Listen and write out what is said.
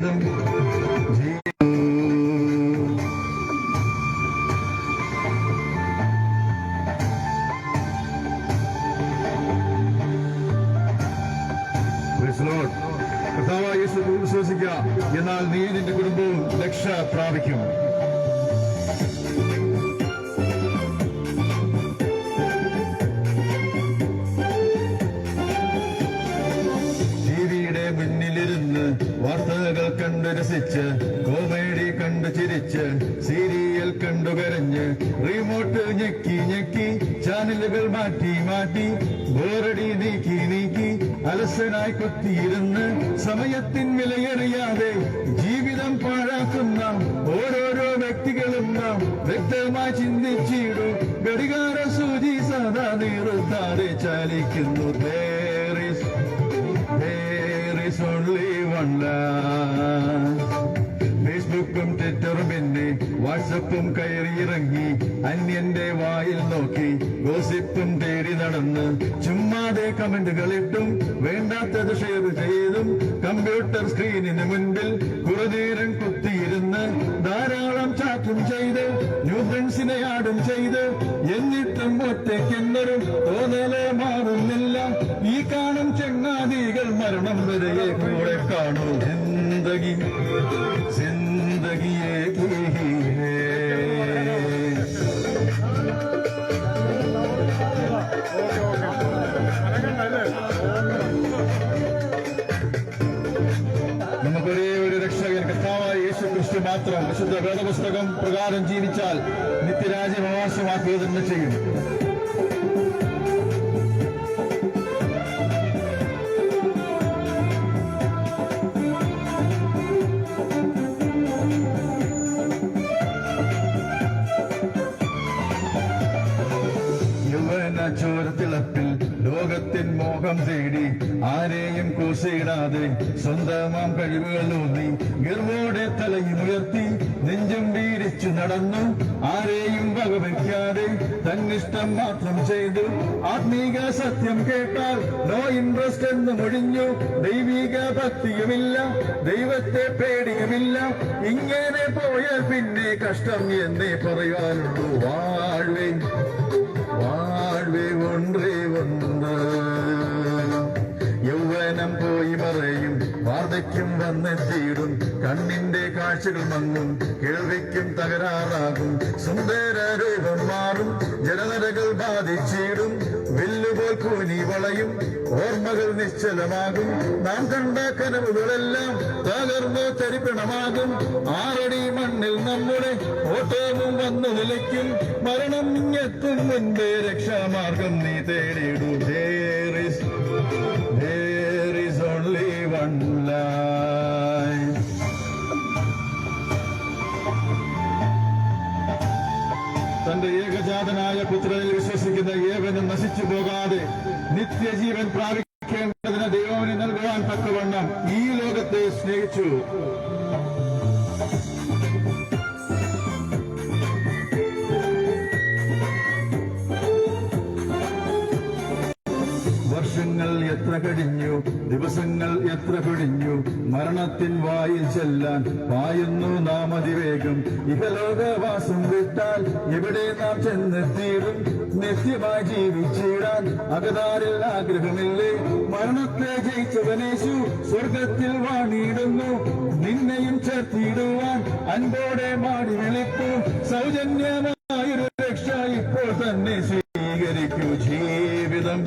കർത്താവായ യേശുവിൽ വിശ്വസിക്കുക, എന്നാൽ നീ നിന്റെ കുടുംബവും രക്ഷ പ്രാപിക്കും. ടിവിയുടെ മുന്നിലിരുന്ന് വാർത്തകൾ കണ്ടു രസിച്ച്, കോമഡി കണ്ടു ചിരിച്ച്, സീരിയൽ കണ്ടു കരഞ്ഞ്, റിമോട്ട് ഞെക്കി ഞെക്കി, ചാനലുകൾ മാറ്റി മാറ്റി, ബോറടി നീക്കി നീക്കി, അലസനായി കുത്തിയിരുന്ന് സമയത്തിൻ വിലയറിയാതെ ജീവിതം പാഴാക്കുന്ന ഓരോരോ വ്യക്തികളും നാം വ്യക്തമായി ചിന്തിച്ചിടും. ഘടികാര സൂചി സദാ നിർത്താതെ ചലിക്കുന്നു. There is only one life. ഫേസ്ബുക്കും ട്വിറ്ററും പിന്നെ വാട്സപ്പും കയറിയിറങ്ങി, അന്യന്റെ വായിൽ നോക്കി ഗോസിപ്പും തേടി നടന്ന്, ചുമ്മാതെ കമന്റുകളിട്ടും വേണ്ടാത്തത് ഷെയർ ചെയ്തും, കമ്പ്യൂട്ടർ സ്ക്രീനിന് മുൻപിൽ കുറേനേരം കുത്തിയിരുന്ന് ധാരാളം ചാറ്റും ചെയ്ത്, ന്യൂ ഫ്രണ്ട്സിനെ ആഡും ചെയ്ത്, എന്നിട്ടും ഒറ്റയ്ക്കെന്നൊരു തോന്നലെ മാറുന്നില്ല. ഈ കാണും ചങ്ങാതികൾ മരണം വരെ കൂടെ കാണൂ. जिंदगी एक ही है. നമുക്കൊരേ ഒരു രക്ഷകൻ കർത്താവായ യേശുക്രിസ്തു മാത്രം. വിശുദ്ധ വേദപുസ്തകം പ്രകാരം ജീവിച്ചാൽ നിത്യരാജ്യം അവകാശമാക്കുക തന്നെ ചെയ്യും. ചോരത്തിളപ്പിൽ ലോകത്തിൻ മോഹം തേടി, ആരെയും കൂസയിടാതെ സ്വന്തമാം കഴിവുകളൂന്നി, ഗർവോടെ തലയുമുയർത്തി നെഞ്ചും വീരിച്ചു നടന്നു, ആരെയും വകവയ്ക്കാതെ തന്നിഷ്ടം മാത്രം ചെയ്തു. ആത്മീക സത്യം കേട്ടാൽ നോ ഇൻട്രസ്റ്റ് എന്ന് മൊഴിഞ്ഞു. ദൈവിക ഭക്തിയുമില്ല, ദൈവത്തെ പേടിയുമില്ല. ഇങ്ങനെ പോയാൽ പിന്നെ കഷ്ടം എന്നേ പറയാനുള്ളൂ. வாழ்வே ஒன்றே ஒன்று. യൗവനം പോയി മറയും, വാർദ്ധക്യം വന്നെത്തിയിടും, കണ്ണിന്റെ കാഴ്ചകൾ മങ്ങും, കേൾവിക്കും തകരാറാകും, സുന്ദര രൂപം മാറും, ജലനരകൾ ബാധിച്ചിടും, വില്ലുപോൽ കൂനി വളയും, ഓർമ്മകൾ നിശ്ചലമാകും, നാം കണ്ട കനവുകളെല്ലാം തകർന്നു തരിപ്പണമാകും. 6 അടി മണ്ണിൽ നമ്മുടെ ഓട്ടവും വന്നു നിലയ്ക്കും, മരണം ഇങ്ങെത്തും മുൻപേ രക്ഷാമാർഗം നീ തേടിയിടൂ. There is only one life. തന്റെ ഏകജാതനായ പുത്രനിൽ വിശ്വസിക്കുന്ന ഏവനും നശിച്ചു പോകാതെ നിത്യജീവൻ പ്രാപിക്കേണ്ടതിന് ദൈവത്തിന് നൽകുവാൻ തക്കവണ്ണം ഈ ലോകത്തെ സ്നേഹിച്ചു. വർഷങ്ങൾ എത്ര കഴിഞ്ഞു, ദിവസങ്ങൾ എത്ര പിടിഞ്ഞു, മരണത്തിൻ വായിൽ ചെല്ലാൻ പായുന്നു നാം അതിവേഗം. ഇഹലോകവാസം വിട്ടാൽ എവിടെ നാം ചെന്നെത്തിയിടും, നിത്യമായി ജീവിച്ചിടാൻ അകതാരിൽ ആഗ്രഹമില്ലേ. മരണത്തെ ജയിച്ചവനേശു സ്വർഗത്തിൽ വാണിയിടുന്നു, നിന്നെയും ചേർത്തിടുവാൻ അൻപോടെ മാടി വിളിക്കൂ. സൗജന്യമായൊരു രക്ഷ ഇപ്പോൾ തന്നെ സ്വീകരിക്കൂ. ജീവിതം